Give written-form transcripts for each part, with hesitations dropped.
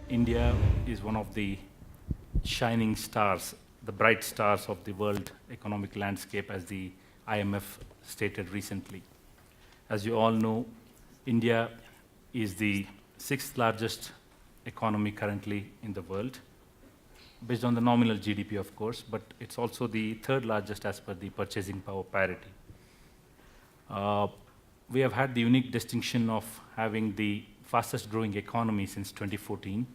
India is one of the shining stars, the bright stars of the world economic landscape, as the IMF stated recently. As you all know, India is the sixth largest economy currently in the world, based on the nominal GDP, of course, but it's also the third largest as per the purchasing power parity. We have had the unique distinction of having the fastest growing economy since 2014.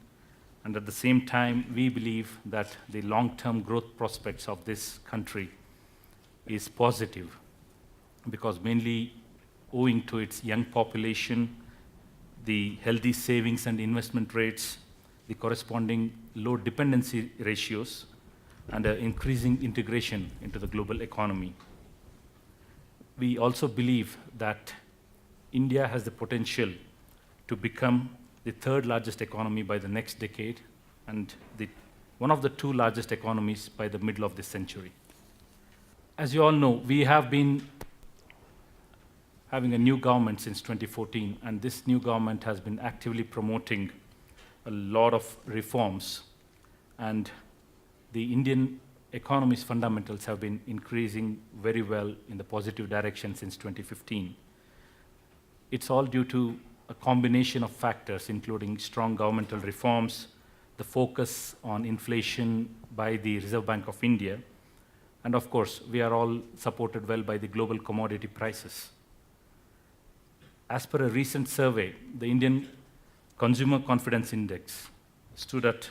And at the same time, we believe that the long-term growth prospects of this country is positive, because mainly owing to its young population, the healthy savings and investment rates, the corresponding low dependency ratios, and increasing integration into the global economy. We also believe that India has the potential to become the third largest economy by the next decade, and one of the two largest economies by the middle of this century. As you all know, we have been having a new government since 2014, and this new government has been actively promoting a lot of reforms, and the Indian economy's fundamentals have been increasing very well in the positive direction since 2015. It's all due to a combination of factors, including strong governmental reforms, the focus on inflation by the Reserve Bank of India, and of course, we are all supported well by the global commodity prices. As per a recent survey, the Indian Consumer Confidence Index stood at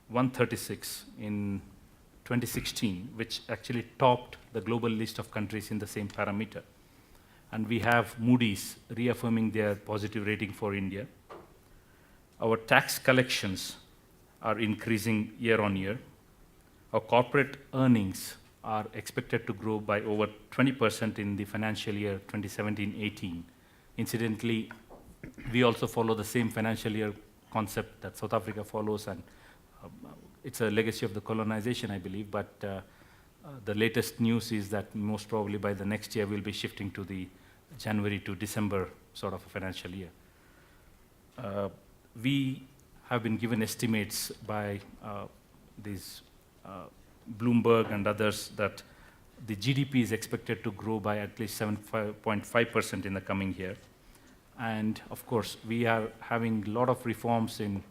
136 in 2016, which actually topped the global list of countries in the same parameter. And we have Moody's reaffirming their positive rating for India. Our tax collections are increasing year on year. Our corporate earnings are expected to grow by over 20% in the financial year 2017-18. Incidentally, we also follow the same financial year concept that South Africa follows, and it's a legacy of the colonization, I believe, but the latest news is that most probably by the next year we'll be shifting to the January to December sort of a financial year. We have been given estimates by these Bloomberg and others that the GDP is expected to grow by at least 7.5% in the coming year. And of course, we are having a lot of reforms in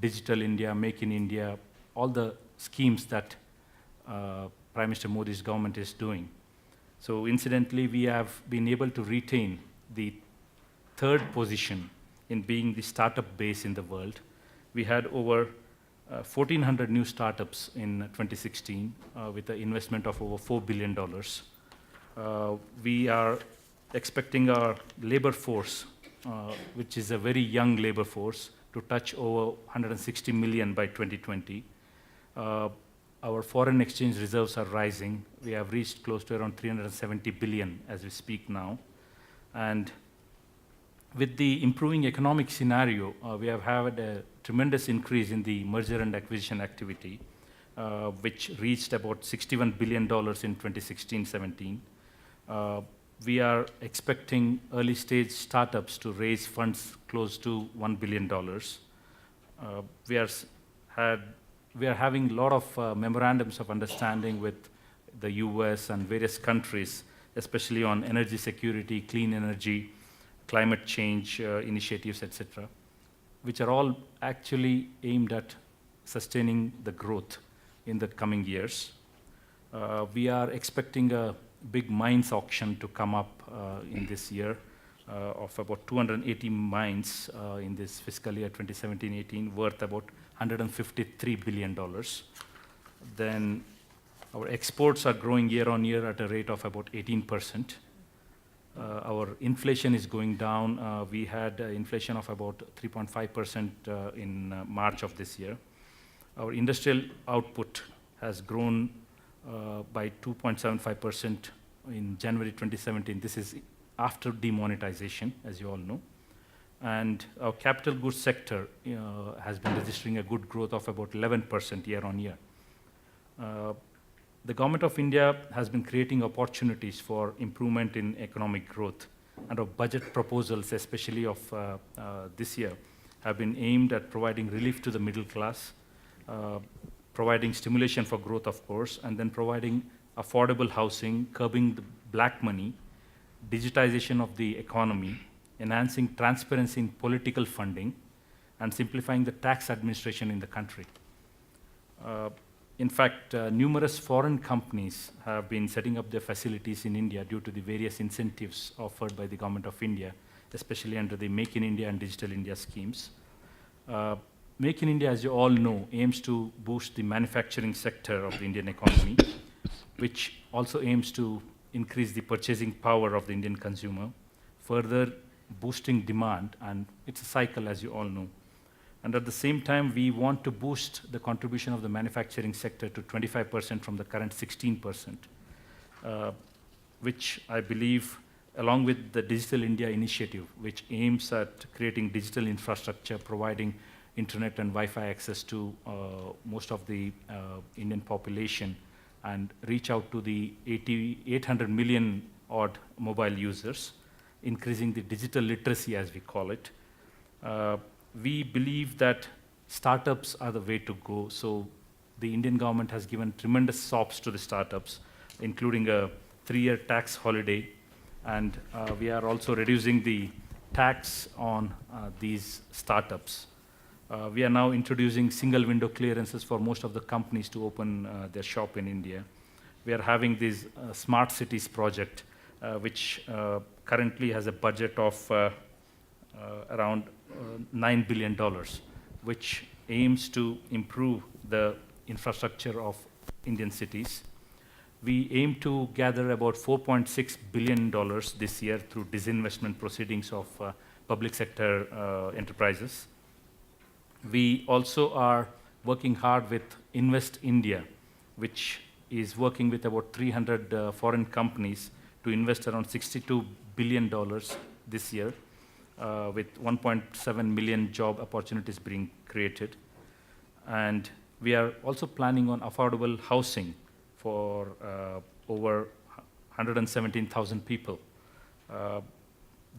Digital India, Make in India, all the schemes that Prime Minister Modi's government is doing. So incidentally, we have been able to retain the third position in being the startup base in the world. We had over 1,400 new startups in 2016 with an investment of over $4 billion. We are expecting our labor force, which is a very young labor force, to touch over 160 million by 2020. Our foreign exchange reserves are rising. We have reached close to around 370 billion as we speak now. And with the improving economic scenario, we have had a tremendous increase in the merger and acquisition activity, which reached about $61 billion in 2016-17. We are expecting early stage startups to raise funds close to $1 billion. We are having a lot of memorandums of understanding with the US and various countries, especially on energy security, clean energy, climate change initiatives, etc., which are all actually aimed at sustaining the growth in the coming years. We are expecting a big mines auction to come up in this year of about 280 mines in this fiscal year 2017-18, worth about $153 billion. Then our exports are growing year on year at a rate of about 18%. Our inflation is going down. We had inflation of about 3.5% in March of this year. Our industrial output has grown by 2.75% in January 2017. This is after demonetization, as you all know. And our capital goods sector has been registering a good growth of about 11% year on year. The Government of India has been creating opportunities for improvement in economic growth, and our budget proposals, especially of this year, have been aimed at providing relief to the middle class, providing stimulation for growth, of course, and then providing affordable housing, curbing the black money, digitization of the economy, enhancing transparency in political funding, and simplifying the tax administration in the country. In fact, numerous foreign companies have been setting up their facilities in India due to the various incentives offered by the Government of India, especially under the Make in India and Digital India schemes. Make in India, as you all know, aims to boost the manufacturing sector of the Indian economy, which also aims to increase the purchasing power of the Indian consumer, further boosting demand, and it's a cycle, as you all know. And at the same time, we want to boost the contribution of the manufacturing sector to 25% from the current 16%, which I believe, along with the Digital India initiative, which aims at creating digital infrastructure, providing internet and Wi-Fi access to most of the Indian population, and reach out to the 800 million odd mobile users, increasing the digital literacy, as we call it. We believe that startups are the way to go. So the Indian government has given tremendous sops to the startups, including a 3-year tax holiday. And we are also reducing the tax on these startups. We are now introducing single window clearances for most of the companies to open their shop in India. We are having this smart cities project, which currently has a budget of around $9 billion, which aims to improve the infrastructure of Indian cities. We aim to gather about $4.6 billion this year through disinvestment proceedings of public sector enterprises. We also are working hard with Invest India, which is working with about 300 foreign companies to invest around $62 billion this year, with 1.7 million job opportunities being created. And we are also planning on affordable housing for over 117,000 people.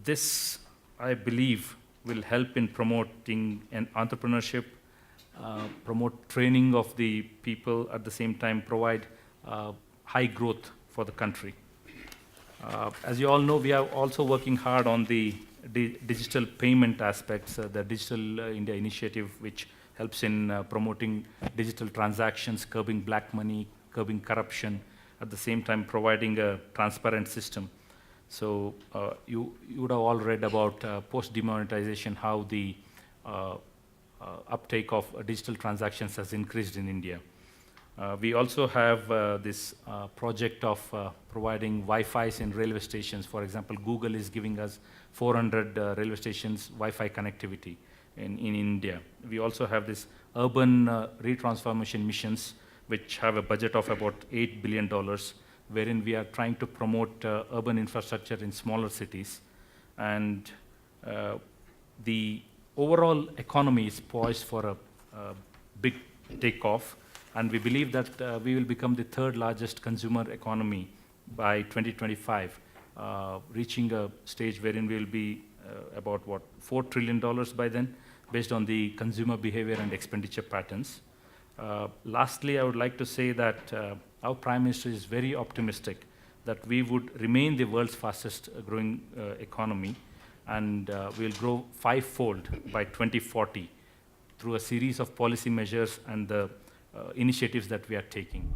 This, I believe, will help in promoting an entrepreneurship, promote training of the people, at the same time provide high growth for the country. As you all know, we are also working hard on the digital payment aspects, the Digital India initiative, which helps in promoting digital transactions, curbing black money, curbing corruption, at the same time providing a transparent system. So you would have all read about post-demonetization, how the uptake of digital transactions has increased in India. We also have this project of providing Wi-Fi's in railway stations. For example, Google is giving us 400 railway stations Wi-Fi connectivity in India. We also have this urban retransformation missions, which have a budget of about $8 billion, wherein we are trying to promote urban infrastructure in smaller cities. And the overall economy is poised for a big takeoff. And we believe that we will become the third largest consumer economy by 2025, reaching a stage wherein we will be about, $4 trillion by then, based on the consumer behavior and expenditure patterns. Lastly, I would like to say that our Prime Minister is very optimistic that we would remain the world's fastest growing economy, and we'll grow 5-fold by 2040 through a series of policy measures and the initiatives that we are taking.